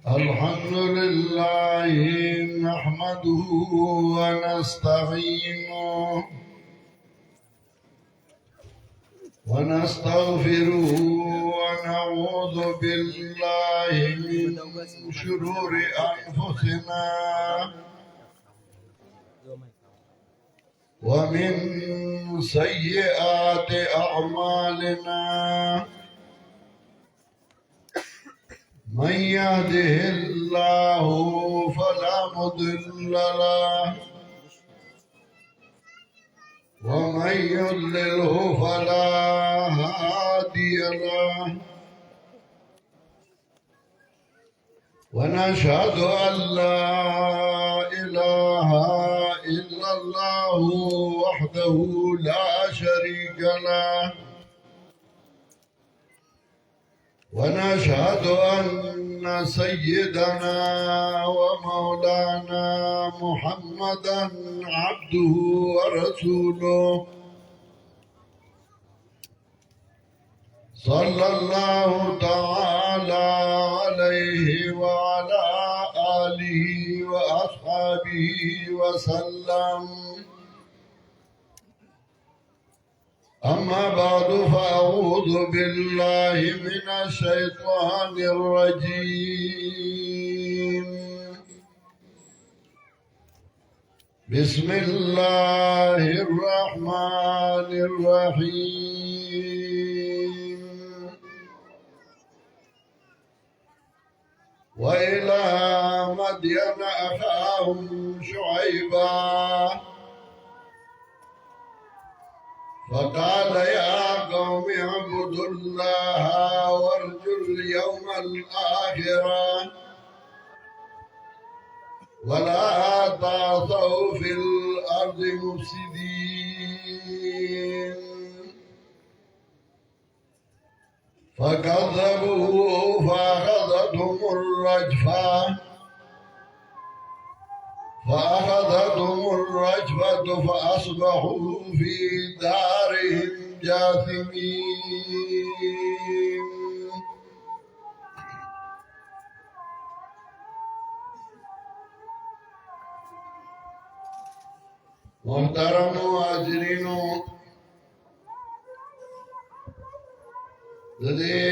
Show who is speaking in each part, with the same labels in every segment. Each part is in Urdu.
Speaker 1: الحمد لله نحمده ونستعينه ونستغفره ونعوذ بالله من شرور أنفسنا ومن سيئات أعمالنا من يهده الله فلا مضل له ومن يضلله فلا هادي له ونشهد أن لا إله إلا الله وحده لا شريك له ونشهد أن سيدنا ومولانا محمدا عبده ورسوله صلى الله تعالى عليه وعلى آله وأصحابه وسلم. أما بعد فأعوذ بالله من الشيطان الرجيم. بسم الله الرحمن الرحيم. وإلى مدين أخاهم شعيبا فقال يا قوم اعبدوا الله وارجوا اليوم الآخر ولا تعثوا في الأرض مفسدين فكذبوه فأخذتهم الرجفة فأصبحوا في دارهم جاثمين. محترم حاضرین، ددې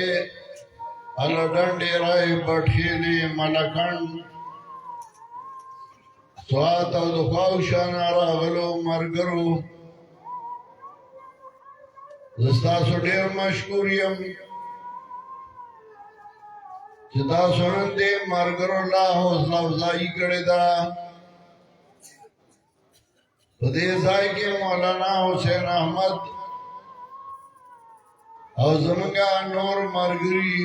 Speaker 1: الډنډې راي پټخېلې ملکان سوات او د خواوشان راغلو مرګرو، زه ستاسو ډېر مشکور یم چې تاسو نن دې مرګرو لا حوصله افزایي کړې ده. په دې ځای کې مولانا حسین احمد او زمونږه نور ملګري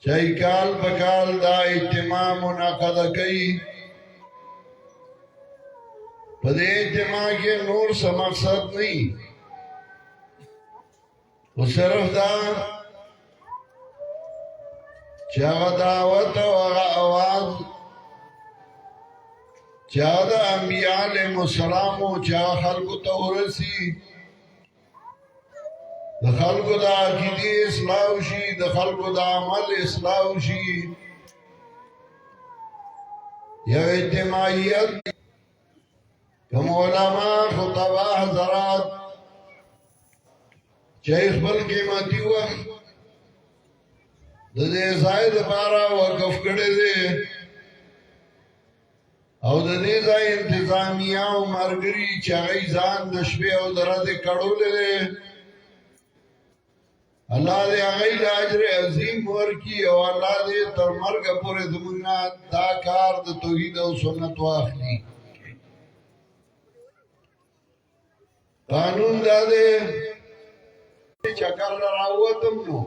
Speaker 1: چې کال په کال دا اجتماع منعقده کوي. په دې اجتماع کې نور څه مقصد نه و صرف دا چې هغه دعوت او هغه اواز چې د انبیاء علیهم السلام او چې خلکو ته ورسي، د خلکو د عقیدې اصلاح شي، د خلکو د عمل اصلاح شي. یو اجتماعیت کوم علما خطبه حضرات چې خپل قیمتي وخت د دې ځای لپاره وقف کړی دی او د دې ځای انتظامیه او مرګري چې هغه ځان د شپې او د ورځې کړولې دی، الله دې هغه له اجر عظیم ورکړي او الله دې تر مرګه پورې زموږ نه دا کار د توحید او سنت واخلي. قانون دا دی چکر راوتم نو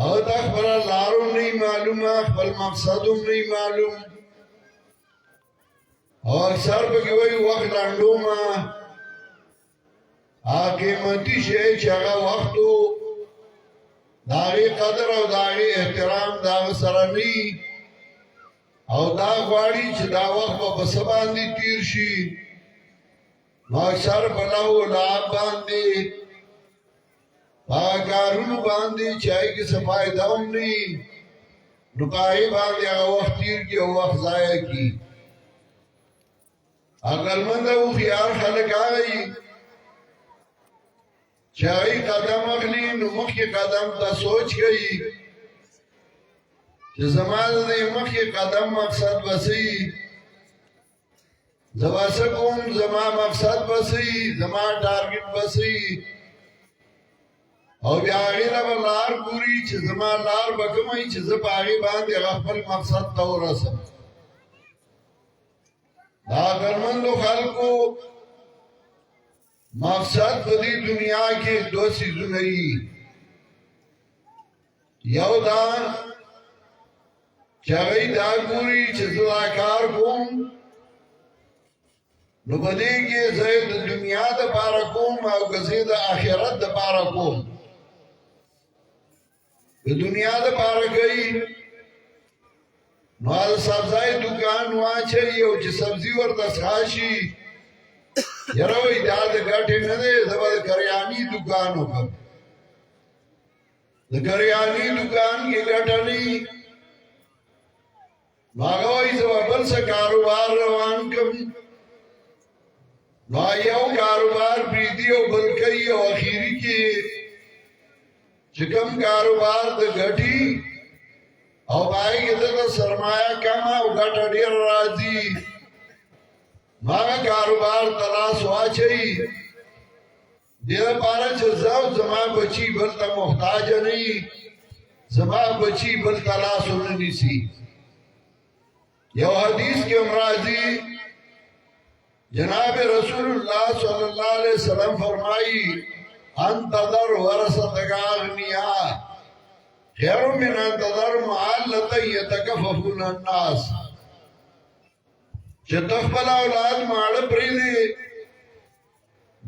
Speaker 1: او دا خبر لارو نه معلومه، خپل مقصدم نه معلوم، او اکثر پکې وایي وخت لنډومه. قیمتي شی چې هغه وختو د هغې قدر او د هغې احترام د هغه سره نه وي او دا غواړي چې دا وخت به په څه باندې تیر شي. نو اکثر په لهو لعب باندې هغه کارونو باندې چې هغې کې څه فایده هم نه وي نو په هغې باندې هغه وخت تېر کړي او وخت ضایع کړي عقلمند او هوښیار خلک هغه وي چې هغې قدم اخلي نو مخکې قدم ته سوچ کوي چې زما د دې مخکې قدم مقصد به څه وي زه به څه کوم زما مقصد به څه وي زما ټارګټ به څه وي او بیا هغې له به لار ګوري چې زما لار به کومه وي چې زه په هغې باندې هغه خپل مقصد ته ورسم د عقلمندو خلکو مقصد په دې دنیا کې دوه څیزونه وي یو دا چې هغوی دا ګوري چې زه دا کار کوم نو په دې کې زه د دنیا دپاره کوم او که زه د آخرت دپاره کوم د دنیا دپاره کوي نو هغه سبزی دکان واچوي او چې سبزي ورته څښا شي یاره وایي دا د ګټې نه دی زه به د کریاني دکان وکړم د کریاني دکان کې ګټه نه وي نو هغه وایي زه به بل څه کاروبار روان کړم نو یو کاروبار پرېږدي او بل کوي او اخري کې چې کوم کاروبار د ګټي او باقي کې د سرمایه کمه او ګټه ډېر راځي هغه کاروبار ته لاس واچوي دې لپاره چې زه او زما بچي بل ته محتاج نه وي زما بچي بل ته لاس ونه نیسي یو حدیث کې هم راځي جناب رسول الله صلی الله علیه وسلم فرمایي ان تذر ورثتک اغنیاء خیر من ان تذر معلة یتکففون الناس چې خپل اولاد ماړه پرېږدي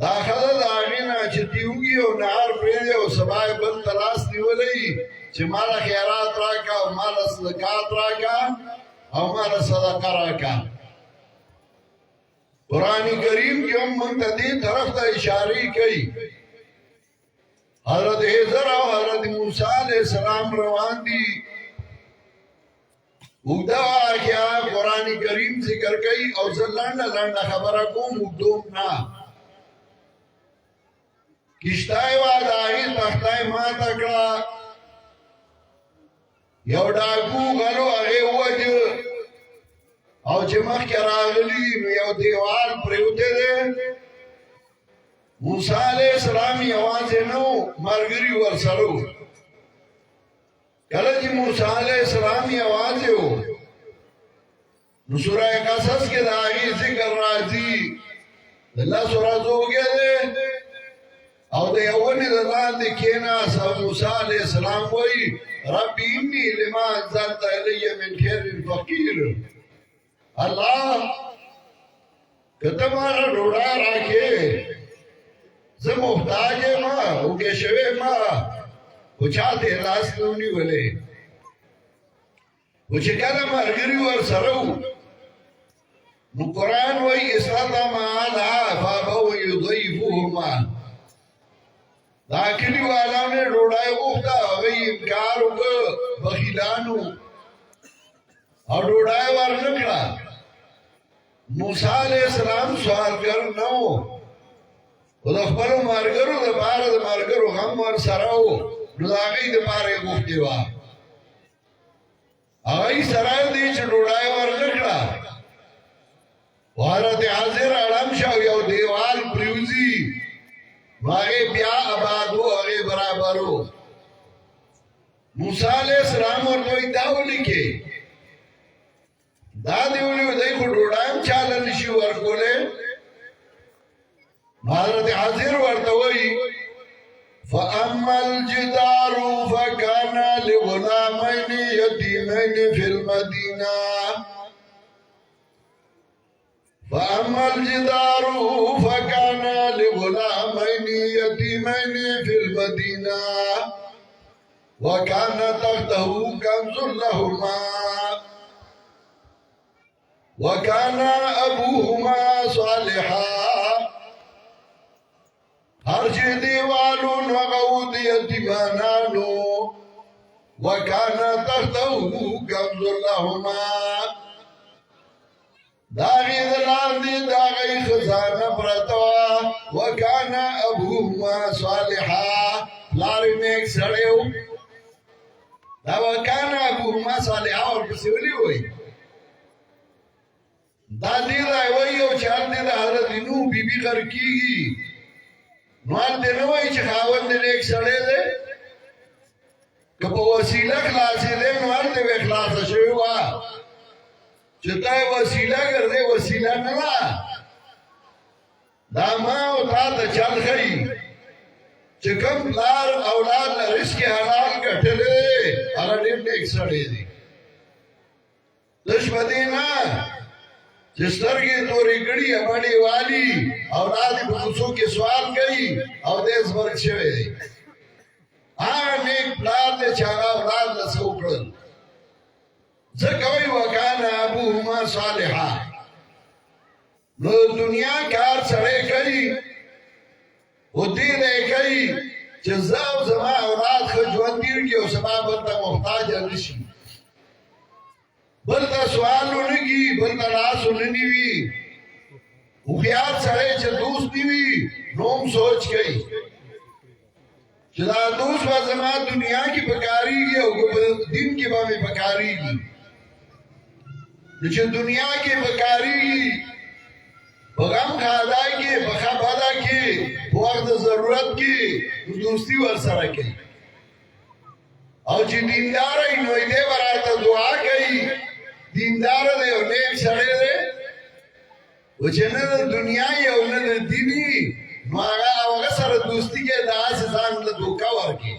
Speaker 1: دا ښځه د هغې نه چې تیوږي او نهار پرېږدي او سبا یې بل ته لاس نیولی چې ماله خیرات راکړه او ماله زکات راکړه او ماله صدقه راکړه قرآن کریم کې هم موږ ته دې طرف ته اشارې کوي حضرت حضر او حضرت موسی علیہ السلام روان دي اوږده واقعه قرآن کریم ذکر کوي او زه لنډه لنډه خبره کوم اوږدوم نه کشتای وه د هغې تختای ماته کړه یو ډاکو غلو هغې ووجه او چې مخکې راغلي نو یو دیوال پرېوتی دی موسی علیہ السلام یوازې نه و ملګري ورسره و کله چې موسی علیہ السلام یوازې و نو سوره قصص کې د هغې ذکر راځي د لسو ورځو وږی دی او د یو ونې د لاندې کېناست او موسی علیہ السلام وایي رب انی لما انزلت الی من خیر فقیر الله که ته ماته ډوډۍ راکړې زه محتاج یم وږی شوی یم خو چا ته یې لاس نه ونیولی خو چې کله ملګري ورسره وو نو قرآن وایي استطعما فابوا یضیفوهما دا کلیوالو نه ډوډۍ غوښته هغوی انکار وکړ بخیلانو او ډوډۍ ورنه کړه موسی علیہ السلام سوالګر نه و خو د خپلو ملګرو دپاره د ملګرو غم ورسره و نو د هغوی دپاره یې غوښتې وه هغوی سره دی چې ډوډۍ ورنه کړه حضرت حاضر اړم شه او یو دیوال پریوزي نو هغې بیا آبادو هغې برابرو موسی علیہ السلام ورته وایي دا ولیکې دا دې ولي دی خو ډوډۍ هم چاله نشي ورکولی حضرت حاضر ورته وایي فاما الجدار فكان لغلامين يتيمين في المدينة فاما الجدار فكان لغلامين يتيمين في المدينة وكان تحته كنز لهما وكان أبوهما صالحا هر چې دیوالو نغو د يتيمانانو وكان تحته كنز لهما داغي دلاندي داغي خزانه برتوا وكان ابوهما صالحا لاري نیک سړیو دا وكان ابوهما صالحا اور پسولی وای دا دې راوي او چار دې حضرت نوح بیبي غر کیږي نو دې نو وای چې خاوند نیک سړی دی که په وسیله خلاصې دی نو دې خلاص شوی وا چې تا وسیله ګرځې وسیله نه لا دا ما او تا ته چل خي چې کوم لار اولاد رزق حلال ګټلې هغه ډېر نیک سړی دی دشمنی نه چې سترګې تورې کړي باندې والی اولاد په کوڅو کې سوال کوي او دې زبرګ شوی دی هغه نیک پلار دې چې هغه اولاد له څوکړل زکوی وکانا ابوهما صالحا نو دنیا کار سره کوي او دې نه کوي چې زاو زما اولاد خو ژوند دیږي او سبب ته محتاج نشي بل تا سوالونه کی بل تا لاسونه نیوي او بیا سره چې دوست نیوي نوم سوچ کوي چې دا دوست به زما دنیا کې پکاريږي او دین کې به پکاريږي چې دنیا کې بکاری بغم خدای کې بخبره کې وخت ضرورت کې دوستی ور سره کوي او چې دیندار نو دې ورته دعا کوي دیندار دې او نیک سره دې او چې نه دنیا یو نه دیني نو هغه سره دوستی کې داس ځان له دوکا ورکي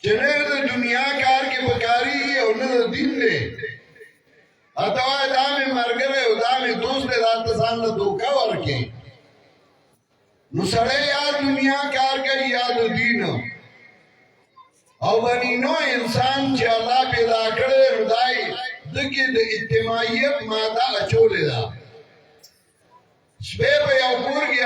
Speaker 1: چې نه دنیا کار کې بکاری او نه دین دې اتوا دامه مرګره او دامه دوست له ځان ځان له دوکا ورکي نو سره یا دنیا کار کوي یا دین او باندې نو انسان چې الله پیدا کړی خدای دغه د اجتماعیت ماده اچولې ده شپه په یو کور کې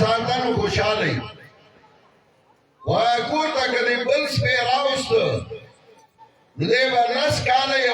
Speaker 1: ساتنه خوشاله وای کور ته کله بل شپه راوست دې ورنس کاله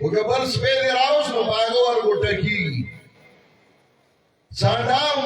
Speaker 1: وګبل سپه دی راوس نو باغ ور ګټکی ساډا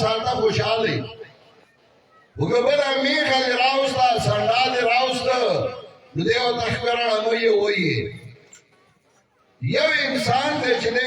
Speaker 1: ساډا خوشاله وګبل میخه راوس تا ساډا دی راوس نو دیو تخبرانه مو یې وایي یو انسان ته چې دی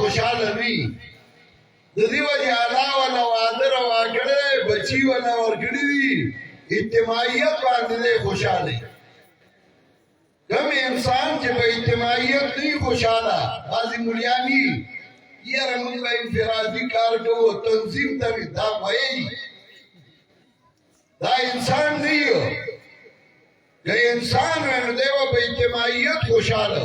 Speaker 1: خوشاله وي د دې وجه الله ولا وادر واګړې بچي ولا ورګړې دي اجتماعیت باندې خوشاله کم انسان چې په اجتماعیت نه خوشاله بازي ملياني یاره موږ به انفرادي کار کوو تنظیم ته دا وایي دا انسان نه یو که انسان ونه دیو په اجتماعیت خوشاله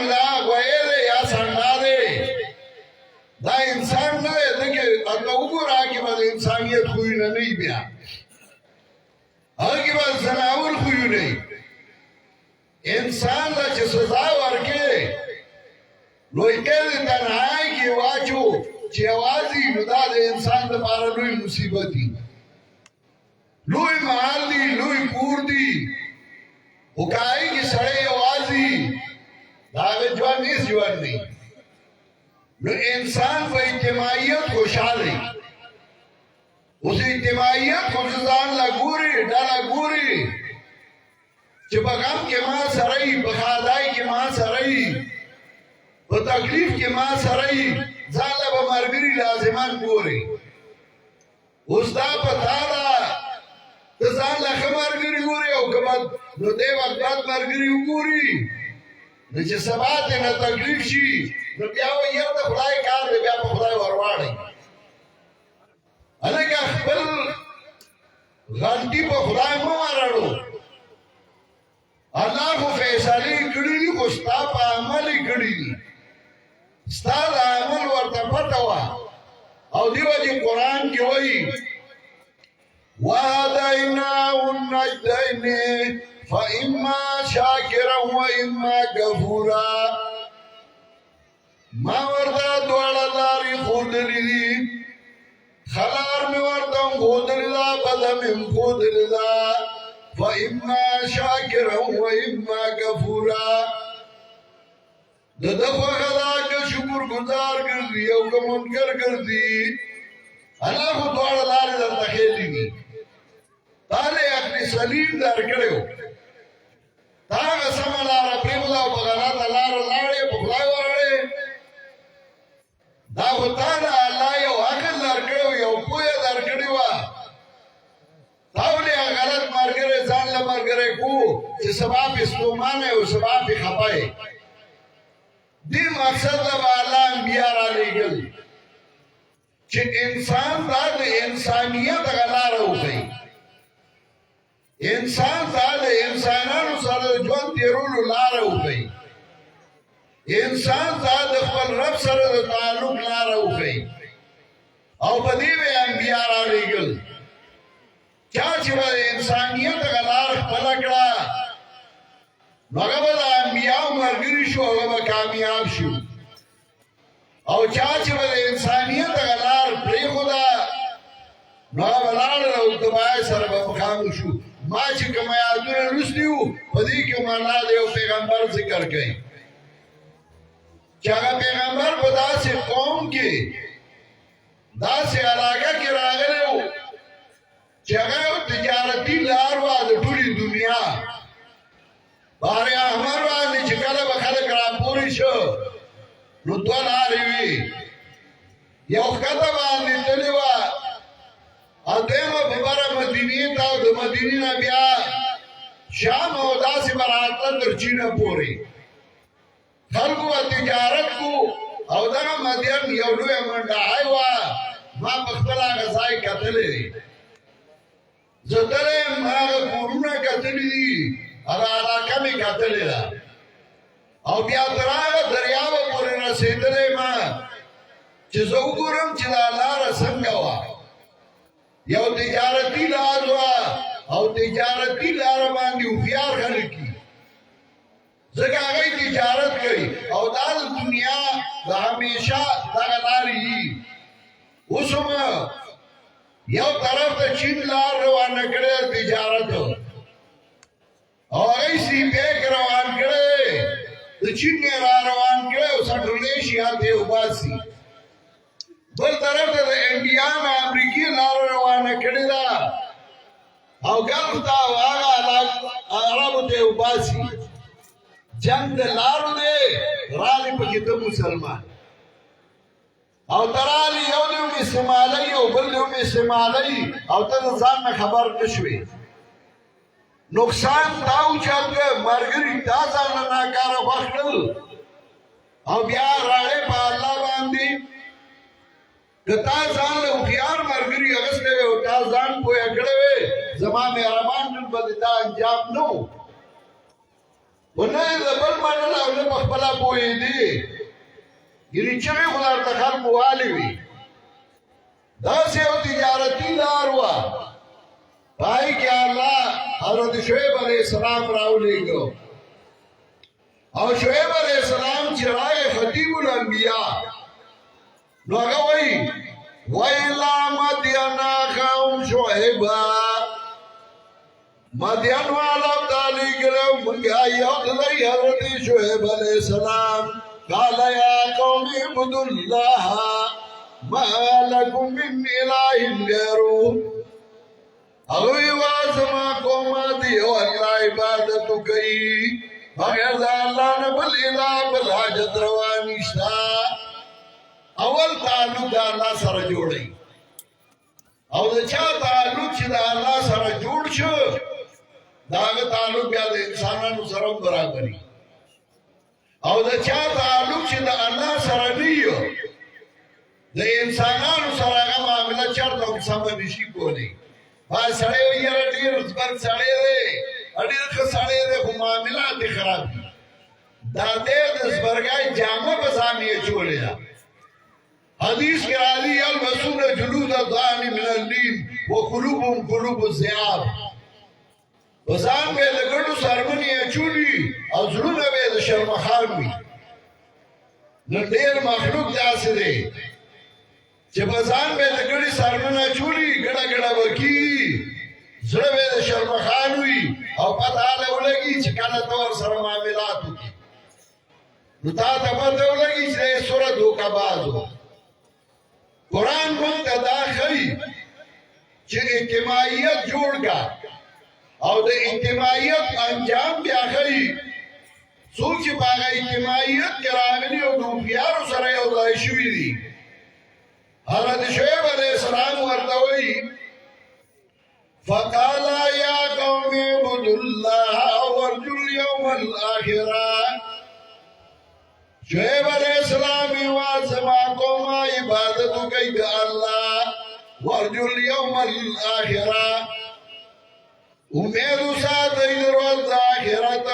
Speaker 1: ملا وایي یا څنګه دی دا انسان نه دی دغه وګورا کې باندې انسانيت خو نه بیا هغه به زناور خو نه انسان لا چې سزا ورکې لوی کېږي تنهایی کې واچو چې اوازي نو دا د انسان لپاره لوی مصیبت دی لوی مال دی لوی کور دی وکای کې سړی اوازي دا به ځوان نه ځوان دی نو انسان په اجتماعیت خوشاله اوس اجتماعیت خو ځان لا ګوري ډاله ګوري چې په غم کې ما سره ای په خدای کې ما سره ای په تکلیف کې ما سره ای ځان له مرګري لازمان ګوري اوس دا پتا دا ځان له مرګري ګوري او کله نو دې وخت مرګري ګوري نو چې سبا ته نه تکلیف شي نو بیا یو د خدای کار دی بیا په خدای ورواړي الګ خپل غلطي په خدای مو وراړو الله خو فیصله کړی دی خو ستا په عمل کړی دی ستا د عمل ورته پټه وه او دیو چې قرآن کې وایي وهديناه النجدين فإما شاكرا وإما كفورا ما ورته دواړه لارې ښودلې دي خودل دا بدم خودل دا فإما شاكرا وإما كفورا دفع خدا که شکر گزار کردی او که منکر کردی اللہ خود دوار لار در تخیلی نی تانے اپنی سلیم در کڑیو تاگا سما لارا پریمدا و بغلات لارا لارے بخلائی ورارے دا خودتانا اللہ یو عقل در کڑیو یو پویا در کڑیو تاولی غلط مرگرے زان لمرگرے کو چه سباب استومانے و سباب خپائے دی مقصد لبا اللہ انبیاء را لگل چه انسان دا انسانیت غلا رو گئی انسان دا انسانانو سره جون تیرولو لار رو گئی انسان دا خپل رب سره تعلق لار رو گئی او بدیو انبیاء را لگل چاچه با انسانیت غلا خپل کڑا نوگا با انبیاء مرگری شو او کامیاب شو او چاچه با انسانیت غلار پری خدا نوگا بلار رو دبای سر با مقام شو ما چه کمیادون رسلیو پدی که مانا دیو پیغمبر ذکر گئی چاگا پیغمبر با دا سے قوم کی دا سے علاقہ کی راگلے ہو چاگا تجارتی لاروا دا ٹولی دنیا باری احمر باندې چې کله به خلک راپورې شو نو دوه لارې وي یو ښکته باندې تللې وه او دویمه په بره مدینې ته او د مدینې نه بیا شام او داسې به راتله تر چینه پورې خلکو به تجارت کو او دغه مدین یو لویه منډهی وه ما په خپل هغه ځای کتلی دی زه تللی یم هغه کورونه کتلي دي ادا علاقه می کتلی دا او بیا تراغ دریاب پوری رسیدلی ما چه زو گورم چه دا لار سنگوا یو تجارتی لار وا او تجارتی لار باندی اخیار خلقی زکا آگئی تجارت کئی او دا دنیا دا ہمیشہ دا لاری اسم یو طرف تا چین لار روانه کرده تجارت او اگئی سی بیک روان کرده دا چین را روان کرده او سٹرلیشی آتے اوباسی بل طرف دا انڈیان امریکی لار روانه کرده دا او گلف تا آگا عربو تے اوباسی جنگ دا لارو دے رالی پکیتا مسلمان او ترالی یو دیو میں سمالی او بل دیو میں سمالی او تا زان میں خبر نشوی نقصان داو چل گئے مرگری تازان ناکار وقتل او بیا راڑے پا اللہ باندی کہ تازان لے اخیار مرگری اگست لے او تازان پویا کڑے وے زمان میں رمان دن بدتا انجام نو انہیں دبل منل اولی مخبلا پوئی دی گری چگے خدار تخل موالی وی دا سے او تجارتی لاروا بھائی کیا اللہ حضرت شعیب علیہ السلام راو لے گو اور شعیب علیہ السلام چرائے خطیب الانبیاء نو اگا وئی وَإِلَّا مَدْيَنَا خَوْمْ شُعِبًا مدین والا تعالی گرو منگا یاد لئی حضرت شعیب علیہ السلام قال یا قوم اعبدوا اللہ ما لکم من الہ غیرہ اگوی وازما قوما دیو اللہ عبادتو کئی بغیر دا اللہ نبل الہ بل حاجت روانیشتا اول تعلق دا اللہ سر جوڑی او دا چا تعلق چی دا اللہ سر جوڑ شو دا اگا تعلق بیا دا انسانانو سرم برابری او دا چا تعلق چی دا اللہ سر نیو دا انسانانو سر اگا معاملہ چرتا کسام نشی کو نہیں بھائی سڑے ہوئی ہے اڈیر ازبر سڑے دے اڈیر خس سڑے دے خو معاملات خراب دی دا دیر ازبرگائی جامع بزامی چولے دا حدیث کے راضی البسون جلود الضانی من اللین وقلوبهم قلوب الزیاب بزان بے لگڑو سرمنی چولی او ضرور بے شرمخان بھی نردیر مخلوق دا سے دے چې بزان به د ګړي سرمنه چولی ګړه ګړه وکی زړه به د شرمخان وي او پته له ولګي چې کله تور سره معاملات وکړي نو تا ته پته ولګي چې سورۃ دوکبازو قرآن مونږ ته دا ښیي چې اجتماعیت جوړ کا او د اجتماعیت انجام بیا ښیي څوک چې په هغه اجتماعیت کې راغلي او د هوښیارو سره یو ځای شوي دي حضرت شعیب علیہ السلام ورته وایي فقال يا قوم اعبدوا الله وارجوا اليوم الآخرة شعیب علیہ السلام واسما قوم عبادت کوي د الله وارجوا اليوم الآخرة امید ساتئ د ورځ آخرت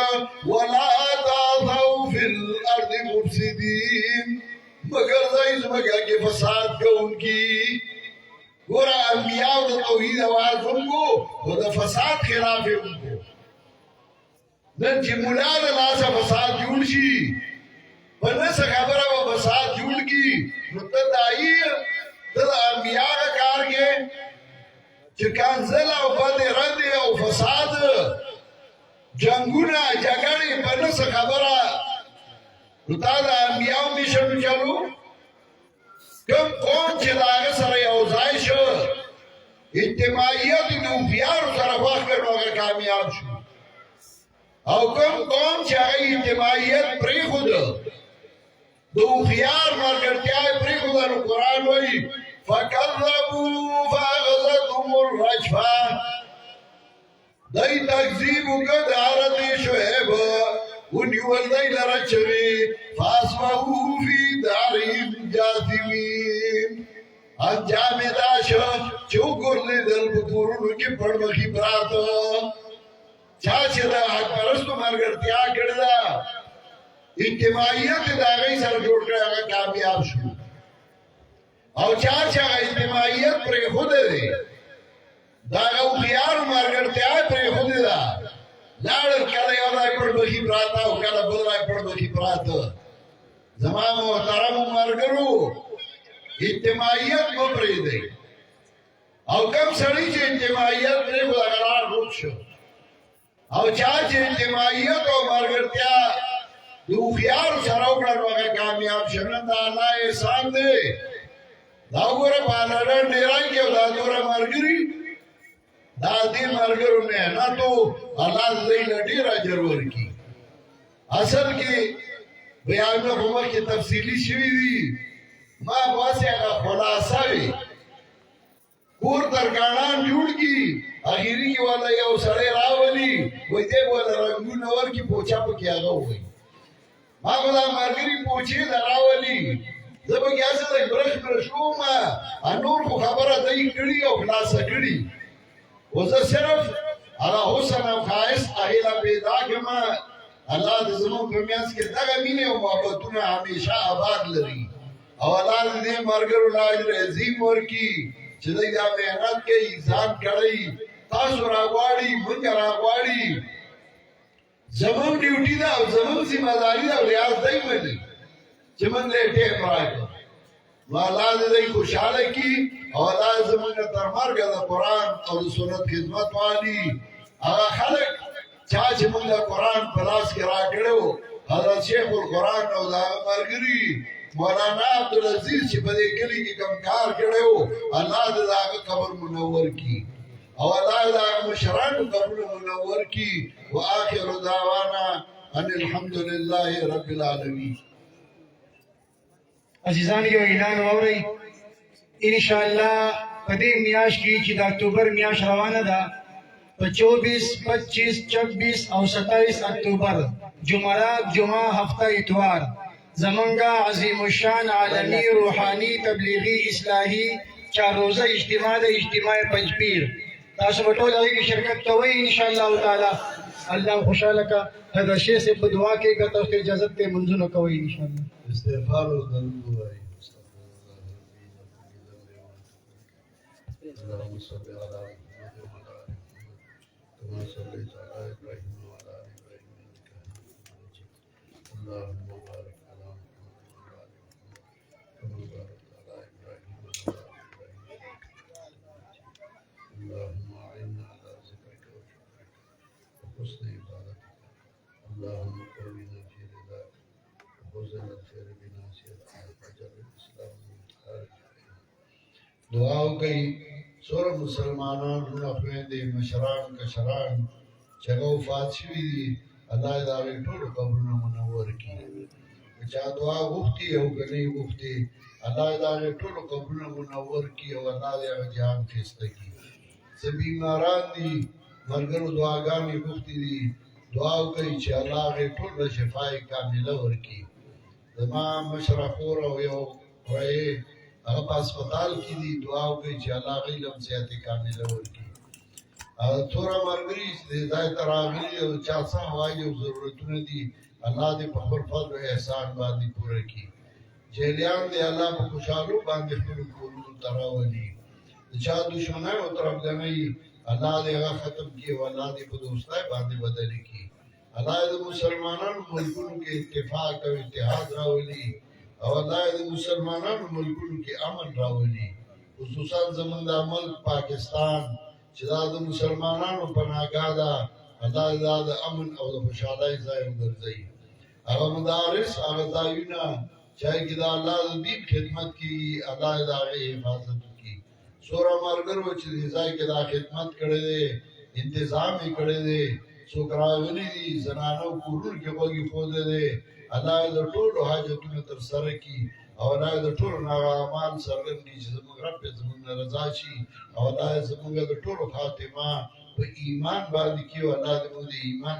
Speaker 1: ولا تعثوا في الارض مفسدين مگر زائز مگر کے فساد کو ان کی گورا انبیاء و توحید آواز ان کو و دا فساد خلاف ان کو نن چی ملا دا ناسا فساد جوڑ شی پنس خبر و فساد جوڑ کی نتت آئی دا انبیاء کا کار کے چی کانزل و بد رد و فساد جنگونا جگڑی پنس خبر نتا دا انبیاء میشن چلو کم قوم چې دا هغه سره یو ځای شو اجتماعیت د هوښیارو سره خوښ کړ نو هغه کامیاب شو او کم قوم چې هغه اجتماعیت پرېښود د هوښیار ملګرتیا یې پرېښوده نو قرآن وایي فکذبوا فاخذتهم الرجفه دی تکذیب وکړ د حضرت شعیب ونیول دی لره چغې فاصبحوا فی دارهم جاثمین انجام یې دا شو چې وګرځېدل په کورونو کې پړمخي پراته چا چې د حق پرستو ملګرتیا کړې ده اجتماعیت یې د هغې سره جوړ کړی هغه کامیاب شو او چا چې هغه اجتماعیت پرېښودی دی د هغه هوښیارو ملګرتیا یې پرېښودې ده لاړل کله یو ځای پړمخي پراته او کله بل ځای پړمخي پراته زما محترم ملګرو اجتماعیت مه پرېږدئ او کم سړي چې اجتماعیت پرېښود هغه لار ورک شو او چا چې اجتماعیت او ملګرتیا د هوښیارو سره وکړه نو هغه کامیاب شو نن د الله احسان دی دا وګوره په لنډن ډېران کې دا دومره ملګري دا دې ملګرو محنتو الله دې له ډېر اجر ورکړي اصل کې بیانونه په مخکې تفصیلي شوي دي ما باسې هغه خلاصه وي کور ترکاڼان جوړ کړي اخري کې والا یو سړی راولي وایي دی والا رنګونه ورکړي پوچا پکې هغه ووایي ما به دا ملګري پوچې د راولي زه به کې هسې لږ برش کوم نور خو خبره دی کړي او خلاصه کړي و زه صرف هغه حسن او ښایست هغې له پیدا کړم الله د زموږ په منځ کې دغه مینې او محبتونه همیشه آباد لري او الله دې ملګرو له اجر عظیم ورکړي چې دوی دا محنت کوي ځان کړی تاسو راغواړي موږ راغواړي زموږ ډیوټي ده او زموږ ذمہ داري ده او ریاض دی مني چې موږ له ټیم راغلو نو الله دې خوشحاله کړي او الله زموږ تر مرګه د قرآن او د سنت خدمت والی هغه خلک چا چې موږ له قرآن په لاس کې راکړو حضرت شیخ القرآن او د هغه ملګري مولانا عبدالعزیز چې په دې کلي کې کوم کار کړی و الله دې د هغه قبر منور کړي او الله دې د هغه مشرانو قبرونه منور کړي وآخر دعوانا ان الحمد لله رب العالمین
Speaker 2: عزیزان یو اعلان واورئ انشاءالله په دې میاشت کې چې د اکتوبر میاشت روانه ده په 24 25 26 او 27 اکتوبر جمعرات جمعه هفته اتوار زمونږه عظیم الشان عالمی روحانی تبلیغی اصلاحی 4 روزه اجتماع د اجتماع پنځپیر تاسو په ټول هغه کې شرکت کوئ ان شاء الله تعالی الله خوشاله کا دا شی سے په دعا کې ګټه ته اجازه ته منځونه کوي ان شاء الله
Speaker 1: استغفار او درود وایي اللهم صل على محمد وعلى ال محمد كما صليت على ابراهيم وعلى ال ابراهيم انك حميد مجيد اللهم بارك على محمد وعلى ال محمد كما باركت على ابراهيم وعلى حسن عبادتك اللهم قومنا في رضاك وخذنا الخير بناصيتك وجعل الاسلام من خارج دعاو کوي سور مسلمانان خويندې مشران کشران چغو وفات شوي دي الله دا ټول قبرونه منور کړي چا دعا غوښتي او کني غوښتي الله دا ټول قبرونه منور کړي او الله دې هغه جهان خسته کړي چې بیماران دي مرګرو دعاګانې غوښتي دي دعا کوي چې الله دې ټول شفای کامله ورکړي زما مشرخور او یو وایي هغه په هسپتال کې دي دعا کوي چې الله علم صحت کامله ورکړي او تورا مرګري دې ځای ته راغلي او چا څه وایي او ضرورتونه دي الله دې په خپل فضل او احسان باندې پوره کړي جهلیان دې الله په خوشالو باندې خپل کورونو ته راولي د چا دشمنان او طرفداري الله دې هغه ختم کړي او الله دې په دوستۍ باندې بدل کړي الله دې مسلمانانو ملکونو کې اتفاق او اتحاد راولي او الله دې مسلمانانو ملکونو کې امن راولي خصوصا زمونږ د ملک پاکستان چې دا د مسلمانانو پناهګاه ده الله دې د امن او د خوشحالۍ ځای وګرځي هغه مدارس هغه ځایونه چې کې دا الله د دین خدمت کوي الله دې هغه حفاظت کوي سوره مرګرو چې دې ځای کې دا خدمت کړي دي تنظیم یې کړی دی څوک راغلي دي زنانو کورونو کې غوږی خوځې دی الله د ټولو حاجتونو تر سره کړي او الله د ټولو هغه اعمال څرګند کړي چې زموږ رب یې زموږ نه رضا شي او الله زموږ د ټولو خاتمه په ایمان باندې کړي او الله دې موږ د ایمان